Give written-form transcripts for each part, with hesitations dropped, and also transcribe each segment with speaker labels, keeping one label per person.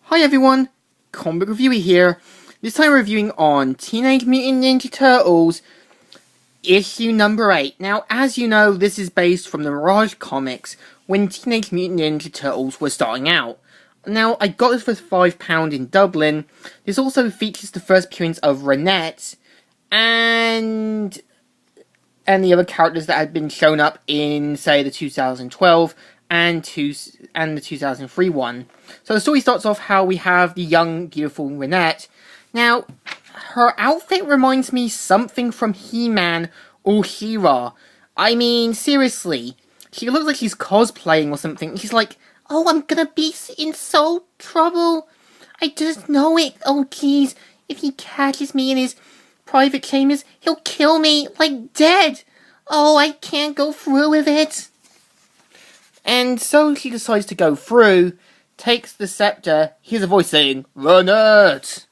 Speaker 1: Hi everyone, Comic Reviewer here. This time reviewing on Teenage Mutant Ninja Turtles, issue number 8. Now, as you know, this is based from the Mirage comics, when Teenage Mutant Ninja Turtles were starting out. Now, I got this for £5 in Dublin. This also features the first appearance of Renette, and the other characters that had been shown up in, say, the 2012 and the 2003 one. So the story starts off how we have the young, beautiful Renette. Now, her outfit reminds me something from He-Man or She-Ra. I mean, seriously, she looks like she's cosplaying or something. She's like, oh, I'm gonna be in so trouble. I just know it. Oh, jeez, if he catches me in his private chambers, he'll kill me, like, dead. Oh, I can't go through with it. And so she decides to go through, takes the scepter, hears a voice saying, Renette!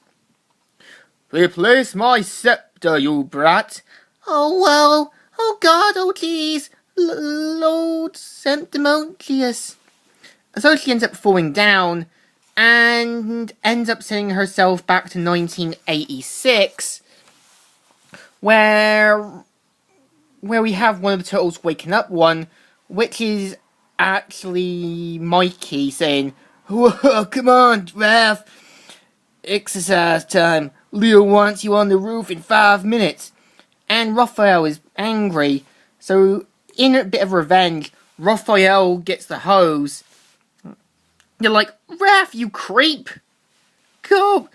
Speaker 1: Replace my scepter, you brat! Oh, well, oh god, oh jeez, Lord Sanctimonious. And so she ends up falling down, and ends up sending herself back to 1986, where we have one of the turtles waking up which is actually Mikey saying, whoa, come on, Raph, exercise time, Leo wants you on the roof in 5 minutes. And Raphael is angry, so in a bit of revenge, Raphael gets the hose. You're like, Raph, you creep! Go!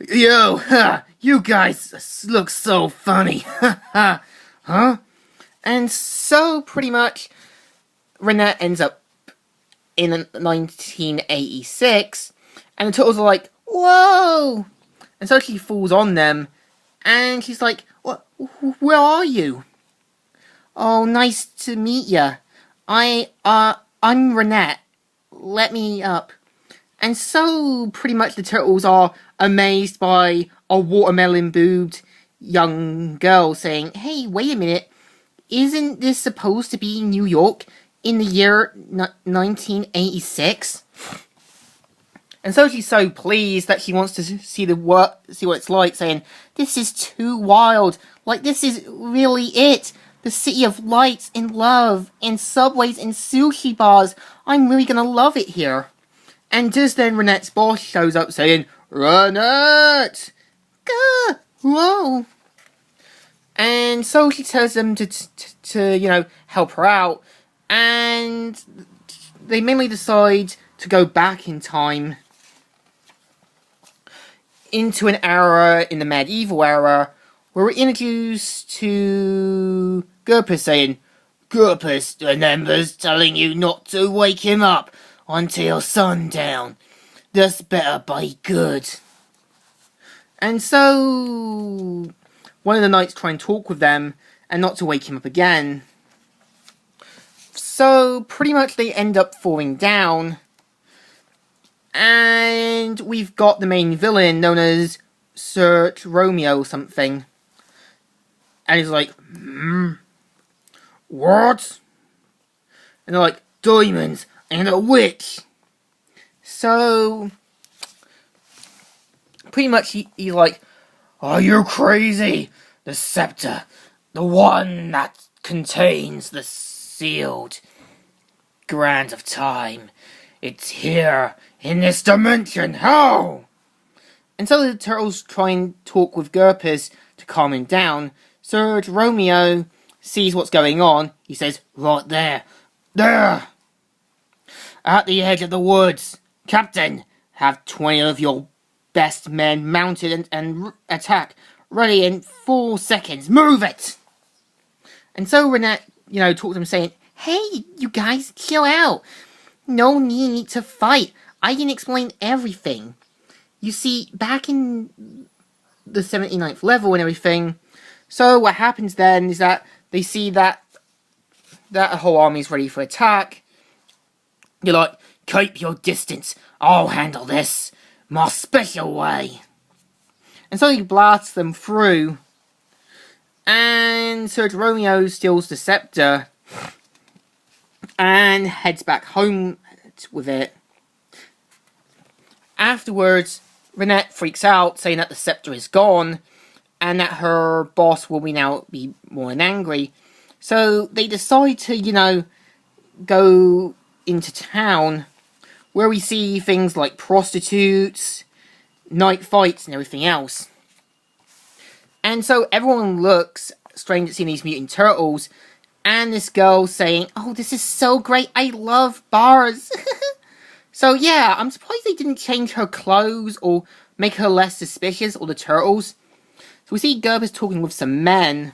Speaker 1: Yo, ha, you guys look so funny, ha, huh? And so, pretty much, Renette ends up in 1986, and the turtles are like, whoa! And so she falls on them, and she's like, what? Where are you? Oh, nice to meet ya. I'm Renette. Let me up. And so, pretty much, the turtles are amazed by a watermelon-boobed young girl saying, hey, wait a minute, isn't this supposed to be New York in the year 1986? And so she's so pleased that she wants to see what it's like, saying, this is too wild, like this is really it, the city of lights and love, and subways and sushi bars, I'm really gonna love it here. And just then Renette's boss shows up saying, Renette! Gah! Whoa! And so she tells them to help her out, and they mainly decide to go back in time into an era in the medieval era where we're introduced to Gurpus saying, Gurpus remembers telling you not to wake him up until sundown. This better be good. And so one of the knights try and talk with them and not to wake him up again. So pretty much they end up falling down, and we've got the main villain known as Sir Romeo something, and he's like, what? And they're like, diamonds and a witch. So pretty much he's like, are you crazy? The scepter, the one that contains the sealed grand of time, it's here in this dimension. How? And so the turtles try and talk with Gurpus to calm him down. Sir Romeo sees what's going on. He says, right there, at the edge of the woods, Captain, have 20 of your best men mounted and attack ready in 4 seconds. Move it! And so Renette, talks to him saying, hey, you guys, chill out. No need to fight. I can explain everything. You see, back in the 79th level and everything, so what happens then is that they see that whole army's ready for attack. You're like, keep your distance. I'll handle this my special way. And so he blasts them through, and Sir Romeo steals the scepter and heads back home with it. Afterwards, Renette freaks out, saying that the scepter is gone, and that her boss will now be more than angry. So they decide to, go into town, where we see things like prostitutes, night fights, and everything else. And so everyone looks strange at seeing these mutant turtles, and this girl saying, "Oh, this is so great, I love bars." So yeah, I'm surprised they didn't change her clothes or make her less suspicious, or the turtles. So we see Gerpus talking with some men,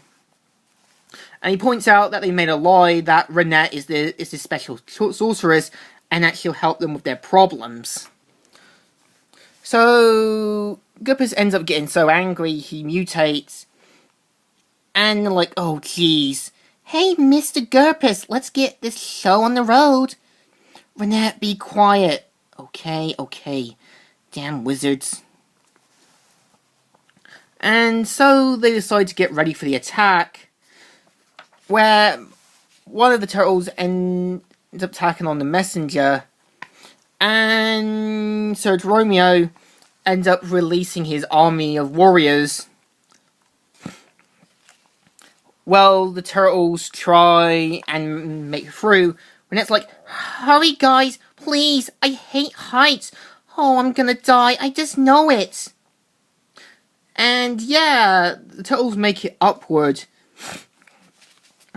Speaker 1: and he points out that they made a lie that Renette is this special sorceress, and that she'll help them with their problems. So Gerpus ends up getting so angry, he mutates, and they're like, "Oh jeez, hey Mr. Gerpus, let's get this show on the road." "Renette, be quiet." Okay. Damn wizards. And so they decide to get ready for the attack, where one of the turtles ends up attacking on the messenger, and Sir Romeo ends up releasing his army of warriors. Well, the turtles try and make it through, when it's like, "Hurry guys, please, I hate heights. Oh, I'm gonna die, I just know it." And yeah, the turtles make it upward.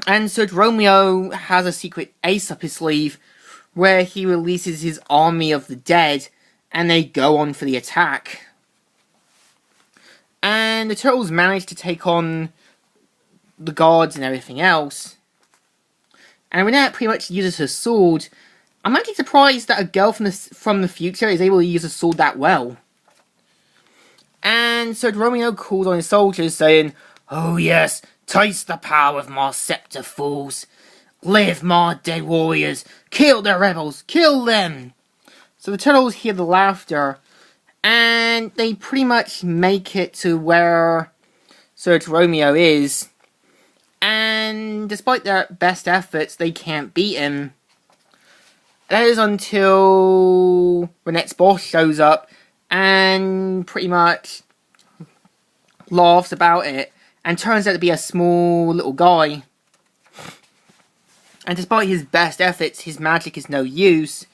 Speaker 1: And Sir Romeo has a secret ace up his sleeve, where he releases his army of the dead, and they go on for the attack. And the turtles manage to take on the guards and everything else. And Renette pretty much uses her sword. I'm actually surprised that a girl from the future is able to use a sword that well. And Sir Romeo calls on his soldiers, saying, "Oh yes, taste the power of my scepter, fools. Live, my dead warriors. Kill the rebels. Kill them." So the turtles hear the laughter, and they pretty much make it to where Sir Romeo is. And despite their best efforts, they can't beat him. That is until Renette's boss shows up and pretty much laughs about it, and turns out to be a small little guy. And despite his best efforts, his magic is no use.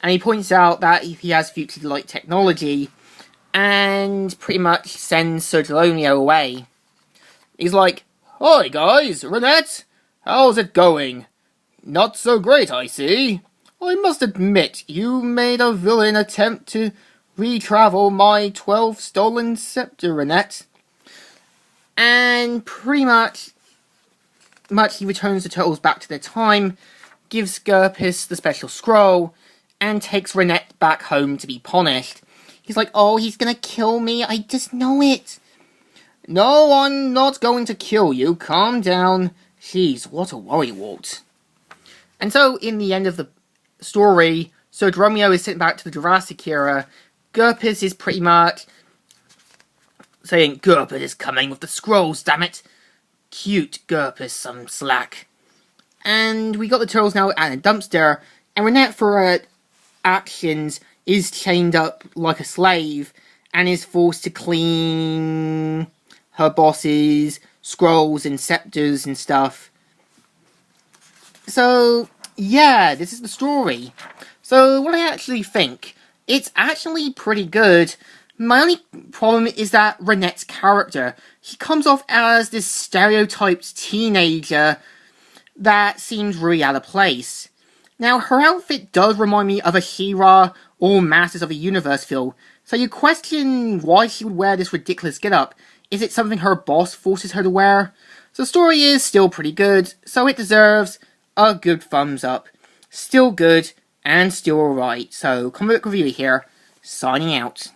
Speaker 1: And he points out that he has future-like technology, and pretty much sends Sir Romeo away. He's like, "Hi guys, Renette, how's it going? Not so great, I see. I must admit, you made a villain attempt to retravel my 12 stolen scepter, Renette." And pretty much he returns the turtles back to their time, gives Gerpus the special scroll, and takes Renette back home to be punished. He's like, "Oh, he's gonna kill me, I just know it." "No, I'm not going to kill you, calm down. Jeez, what a worrywart." And so, in the end of the story, Sir Romeo is sent back to the Jurassic era. Gerpus is pretty much saying, "Gerpus is coming with the scrolls, damn it. Cute Gerpus, some slack." And we got the turtles now at a dumpster, and Renette, for her actions, is chained up like a slave, and is forced to clean her boss's scrolls and scepters and stuff. So, yeah, this is the story. So, what I actually think, it's actually pretty good. My only problem is that Renette's character, he comes off as this stereotyped teenager that seems really out of place. Now, her outfit does remind me of a She-Ra or Masters of the Universe feel, so you question why she would wear this ridiculous getup. Is it something her boss forces her to wear? So the story is still pretty good, so it deserves a good thumbs up. Still good, and still alright. So, Comic Book Review here, signing out.